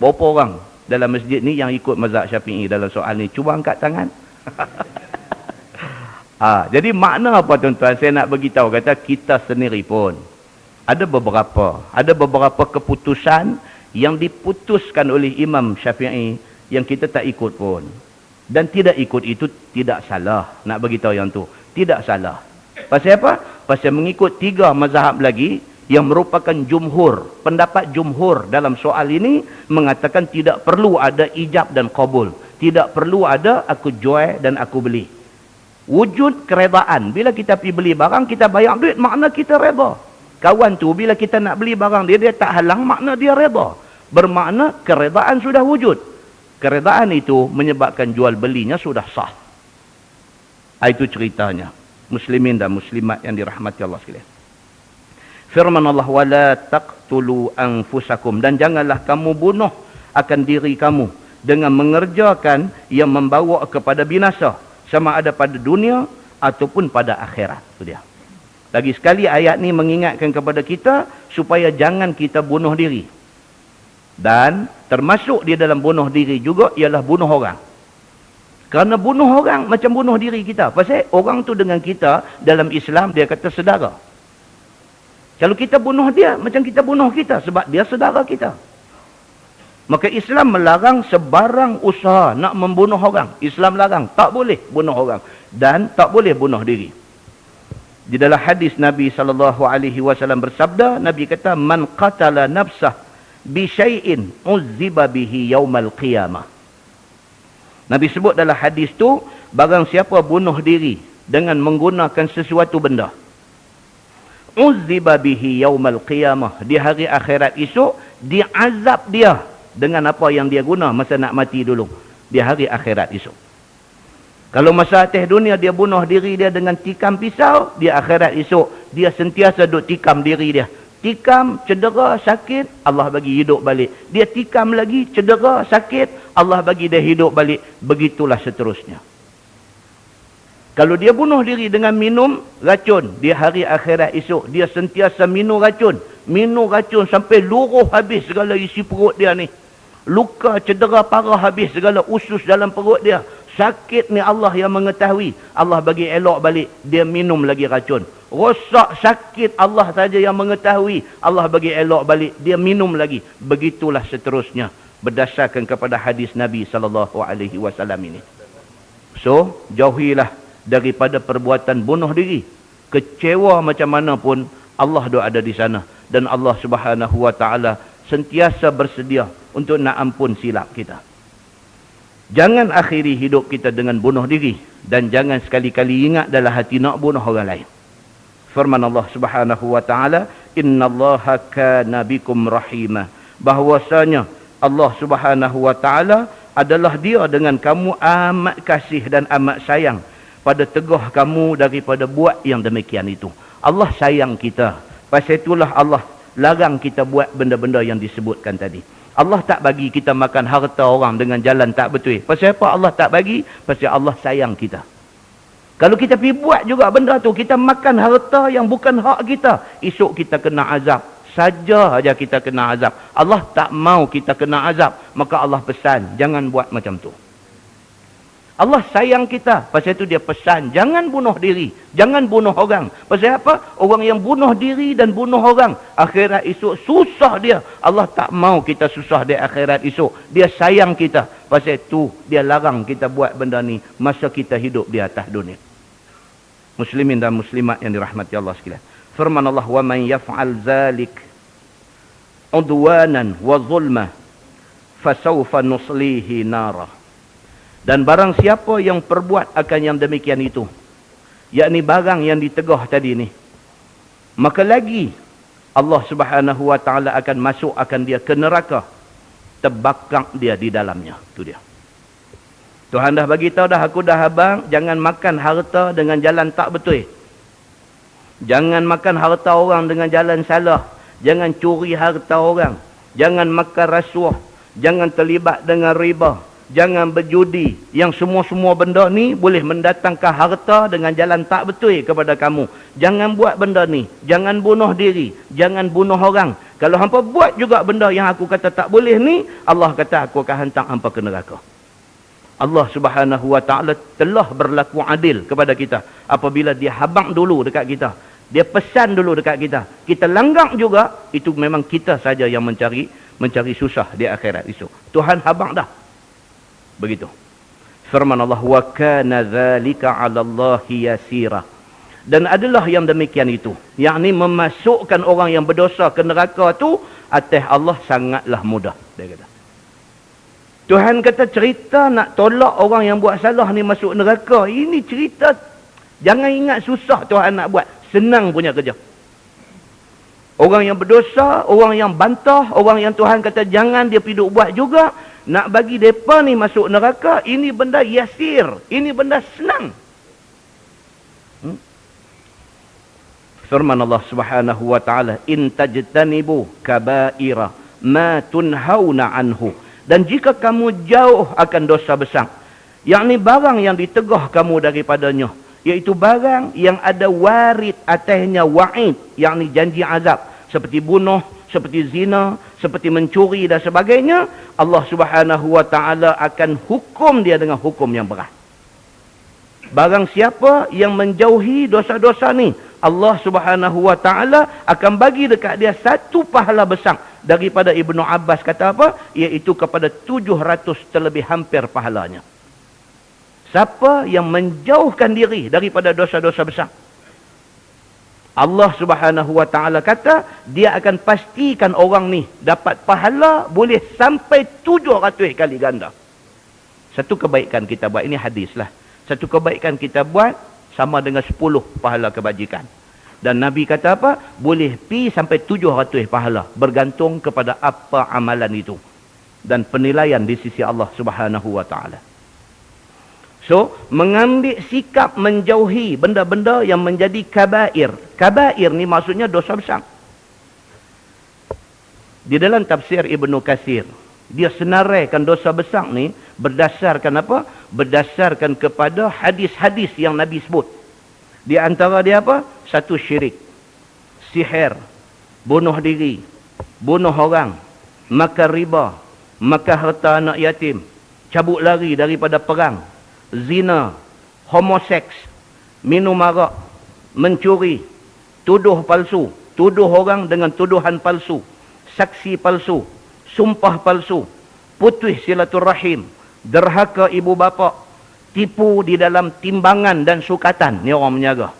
Berapa orang dalam masjid ni yang ikut mazhab Syafi'i dalam soal ni? Cuba angkat tangan. Jadi makna apa tuan-tuan? Saya nak beritahu, kata kita sendiri pun ada beberapa keputusan yang diputuskan oleh Imam Syafi'i yang kita tak ikut pun. Dan tidak ikut itu tidak salah. Nak beritahu yang tu, tidak salah. Pasal apa? Pasal mengikut 3 mazhab lagi yang merupakan jumhur. Pendapat jumhur dalam soal ini mengatakan tidak perlu ada ijab dan qabul. Tidak perlu ada aku jual dan aku beli. Wujud keredaan. Bila kita pergi beli barang, kita bayar duit, makna kita reda. Kawan tu bila kita nak beli barang dia, dia tak halang, makna dia reda. Bermakna keredaan sudah wujud. Keredaan itu menyebabkan jual belinya sudah sah. Itu ceritanya. Muslimin dan muslimat yang dirahmati Allah sekalian. Firman Allah, wala taqtulu anfusakum, dan janganlah kamu bunuh akan diri kamu dengan mengerjakan yang membawa kepada binasa, sama ada pada dunia ataupun pada akhirat. Itu dia. Lagi sekali ayat ni mengingatkan kepada kita supaya jangan kita bunuh diri. Dan termasuk di dalam bunuh diri juga ialah bunuh orang. Kerana bunuh orang macam bunuh diri kita. Pasal orang tu dengan kita dalam Islam dia kata saudara. Kalau kita bunuh dia macam kita bunuh kita sebab dia saudara kita. Maka Islam melarang sebarang usaha nak membunuh orang. Islam larang. Tak boleh bunuh orang. Dan tak boleh bunuh diri. Di dalam hadis Nabi SAW bersabda, Nabi kata, man qatala nafsah bi syai'in uzziba bihi yaumal qiyamah. Nabi sebut dalam hadis tu, barang siapa bunuh diri dengan menggunakan sesuatu benda, uzziba bihi yaumal qiyamah, di hari akhirat esok diazab dia dengan apa yang dia guna masa nak mati dulu di hari akhirat esok. Kalau masa atas dunia dia bunuh diri dia dengan tikam pisau, di akhirat esok dia sentiasa duk tikam diri dia. Tikam, cedera, sakit, Allah bagi hidup balik. Dia tikam lagi, cedera, sakit, Allah bagi dia hidup balik. Begitulah seterusnya. Kalau dia bunuh diri dengan minum racun, di hari akhirat esok dia sentiasa minum racun. Minum racun sampai luruh habis segala isi perut dia ni. Luka, cedera parah habis segala usus dalam perut dia. Sakit ni Allah yang mengetahui. Allah bagi elok balik, dia minum lagi racun. Rosak sakit Allah saja yang mengetahui. Allah bagi elok balik, dia minum lagi. Begitulah seterusnya berdasarkan kepada hadis Nabi SAW ini. So, jauhilah daripada perbuatan bunuh diri. Kecewa macam mana pun, Allah doa ada di sana. Dan Allah Subhanahu Wa Taala sentiasa bersedia untuk nak ampun silap kita. Jangan akhiri hidup kita dengan bunuh diri. Dan jangan sekali-kali ingat dalam hati nak bunuh orang lain. Firman Allah Subhanahu Wa Taala, innallaha kana bikum rahimah. Bahwasanya Allah Subhanahu Wa Taala adalah dia dengan kamu amat kasih dan amat sayang, pada tegah kamu daripada buat yang demikian itu. Allah sayang kita. Pasal itulah Allah larang kita buat benda-benda yang disebutkan tadi. Allah tak bagi kita makan harta orang dengan jalan tak betul. Pasal apa Allah tak bagi? Pasal Allah sayang kita. Kalau kita pergi buat juga benda tu, kita makan harta yang bukan hak kita, esok kita kena azab. Saja aja kita kena azab. Allah tak mau kita kena azab. Maka Allah pesan, jangan buat macam tu. Allah sayang kita. Pasal itu dia pesan, jangan bunuh diri. Jangan bunuh orang. Pasal apa? Orang yang bunuh diri dan bunuh orang, akhirat esok susah dia. Allah tak mau kita susah di akhirat esok. Dia sayang kita. Pasal itu dia larang kita buat benda ni masa kita hidup di atas dunia. Muslimin dan muslimat yang dirahmati Allah sekalian. Firman Allah, wa man yaf'al zalik udwanan wa zulma fasawfa nuslihi nara. Dan barang siapa yang perbuat akan yang demikian itu, yakni barang yang ditegah tadi ni, maka lagi Allah Subhanahu Wa Taala akan masuk akan dia ke neraka, terbakar dia di dalamnya. Itu dia. Tuhan dah bagi tahu dah, aku dah abang, jangan makan harta dengan jalan tak betul. Jangan makan harta orang dengan jalan salah. Jangan curi harta orang. Jangan makan rasuah. Jangan terlibat dengan riba. Jangan berjudi. Yang semua-semua benda ni boleh mendatangkan harta dengan jalan tak betul kepada kamu. Jangan buat benda ni. Jangan bunuh diri. Jangan bunuh orang. Kalau hampa buat juga benda yang aku kata tak boleh ni, Allah kata aku akan hantar hampa ke neraka. Allah Subhanahu wa taala telah berlaku adil kepada kita apabila dia habang dulu dekat kita. Dia pesan dulu dekat kita. Kita langgar juga, itu memang kita saja yang mencari susah di akhirat esok. Tuhan habang dah. Begitu. Firman Allah, wa kana dzalika 'ala Allahi yasira. Dan adalah yang demikian itu, yakni memasukkan orang yang berdosa ke neraka tu atas Allah sangatlah mudah, dia kata. Tuhan kata cerita nak tolak orang yang buat salah ni masuk neraka, ini cerita jangan ingat susah Tuhan nak buat, senang punya kerja. Orang yang berdosa, orang yang bantah, orang yang Tuhan kata jangan dia pergi duk buat juga, nak bagi mereka ni masuk neraka, ini benda yasir, ini benda senang. Firman Allah Subhanahu wa taala, in tajtanibu kaba'ira ma tunhauna anhu. Dan jika kamu jauh akan dosa besar, yakni barang yang ditegah kamu daripadanya, iaitu barang yang ada warid atasnya wa'id, yakni janji azab, seperti bunuh, seperti zina, seperti mencuri dan sebagainya, Allah Subhanahu wa taala akan hukum dia dengan hukum yang berat. Barang siapa yang menjauhi dosa-dosa ni, Allah Subhanahu wa taala akan bagi dekat dia satu pahala besar. Daripada Ibnu Abbas kata apa? Iaitu kepada 700 terlebih hampir pahalanya. Siapa yang menjauhkan diri daripada dosa-dosa besar, Allah Subhanahu wa taala kata dia akan pastikan orang ni dapat pahala boleh sampai 700 kali ganda. Satu kebaikan kita buat, ini hadis lah. Satu kebaikan kita buat sama dengan 10 pahala kebajikan. Dan Nabi kata apa? Boleh pi sampai 700 pahala. Bergantung kepada apa amalan itu. Dan penilaian di sisi Allah Subhanahu wa ta'ala. So, mengambil sikap menjauhi benda-benda yang menjadi kabair. Kabair ni maksudnya dosa besar. Di dalam tafsir Ibnu Katsir, dia senaraikan dosa besar ni berdasarkan apa? Berdasarkan kepada hadis-hadis yang Nabi sebut. Di antara dia apa? Satu, syirik, sihir, bunuh diri, bunuh orang, makan riba, makan harta anak yatim, cabut lari daripada perang, zina, homoseks, minum arak, mencuri, tuduh palsu, tuduh orang dengan tuduhan palsu, saksi palsu, sumpah palsu, putus silaturahim, derhaka ibu bapa, tipu di dalam timbangan dan sukatan. Ni orang menjaga.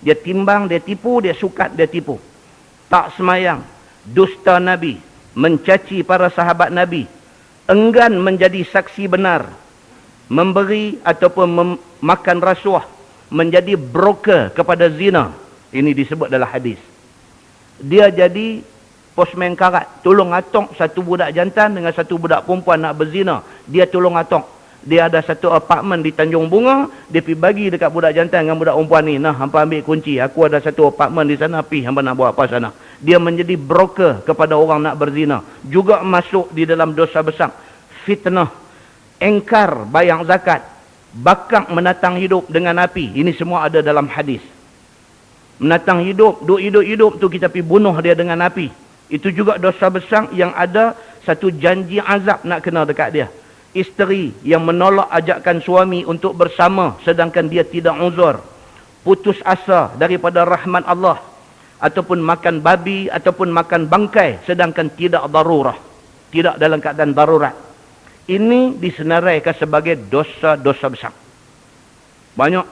Dia timbang, dia tipu, dia sukat, dia tipu. Tak semayang, dusta Nabi, mencaci para sahabat Nabi, enggan menjadi saksi benar, memberi ataupun makan rasuah, menjadi broker kepada zina. Ini disebut dalam hadis. Dia jadi postman karat, tolong atok satu budak jantan dengan satu budak perempuan nak berzina. Dia tolong atok. Dia ada satu apartmen di Tanjung Bunga, dia pergi bagi dekat budak jantan dengan budak perempuan ni, nah hampa ambil kunci, aku ada satu apartmen di sana, pergi hampa nak buat apa sana. Dia menjadi broker kepada orang nak berzina. Juga masuk di dalam dosa besar, fitnah, engkar bayang zakat, bakar menatang hidup dengan api. Ini semua ada dalam hadis. Menatang hidup, duk hidup-hidup tu kita pergi bunuh dia dengan api. Itu juga dosa besar yang ada satu janji azab nak kena dekat dia. Isteri yang menolak ajakan suami untuk bersama sedangkan dia tidak uzur, putus asa daripada rahmat Allah, ataupun makan babi ataupun makan bangkai sedangkan tidak darurah, tidak dalam keadaan darurat. Ini disenaraikan sebagai dosa-dosa besar. Banyak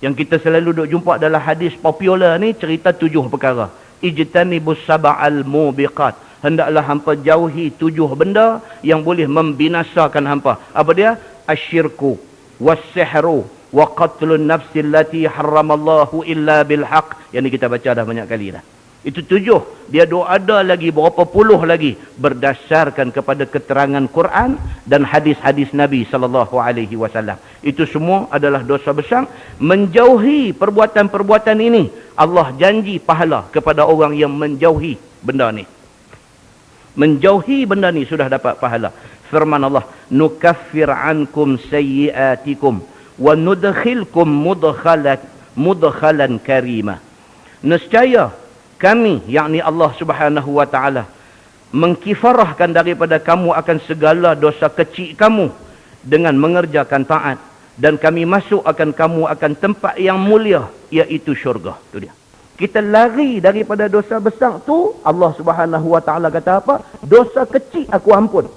yang kita selalu duk jumpa dalam hadis popular ni, cerita 7 perkara. Ijtanibus sab'al mubiqat. Hendaklah hampa jauhi 7 benda yang boleh membinasakan hampa. Apa dia? Asyirku, wassihru, wa qatlun nafsi allati harramallahu illa bilhaq. Yang ni kita baca dah banyak kali dah. Itu 7. Dia ada lagi berapa puluh lagi berdasarkan kepada keterangan Quran dan hadis-hadis Nabi SAW. Itu semua adalah dosa besar. Menjauhi perbuatan-perbuatan ini, Allah janji pahala kepada orang yang menjauhi benda ni. Menjauhi benda ni sudah dapat pahala. Firman Allah, nukaffir ankum sayyiatikum wa nudkhilkum mudkhalan karima. Nescaya kami, yakni Allah Subhanahu wa taala, mengkifarahkan daripada kamu akan segala dosa kecil kamu dengan mengerjakan taat, dan kami masuk akan kamu akan tempat yang mulia, iaitu syurga. Itu dia. Kita lari daripada dosa besar tu, Allah Subhanahu wa taala kata apa? Dosa kecil aku ampun.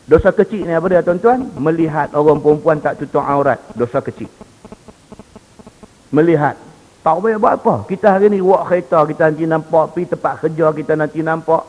Dosa kecil ni apa dia tuan-tuan? Melihat orang perempuan tak tutup aurat, dosa kecil. Melihat. Tak boleh buat apa. Kita hari ni buat kereta, kita nanti nampak, pergi tempat kerja kita nanti nampak,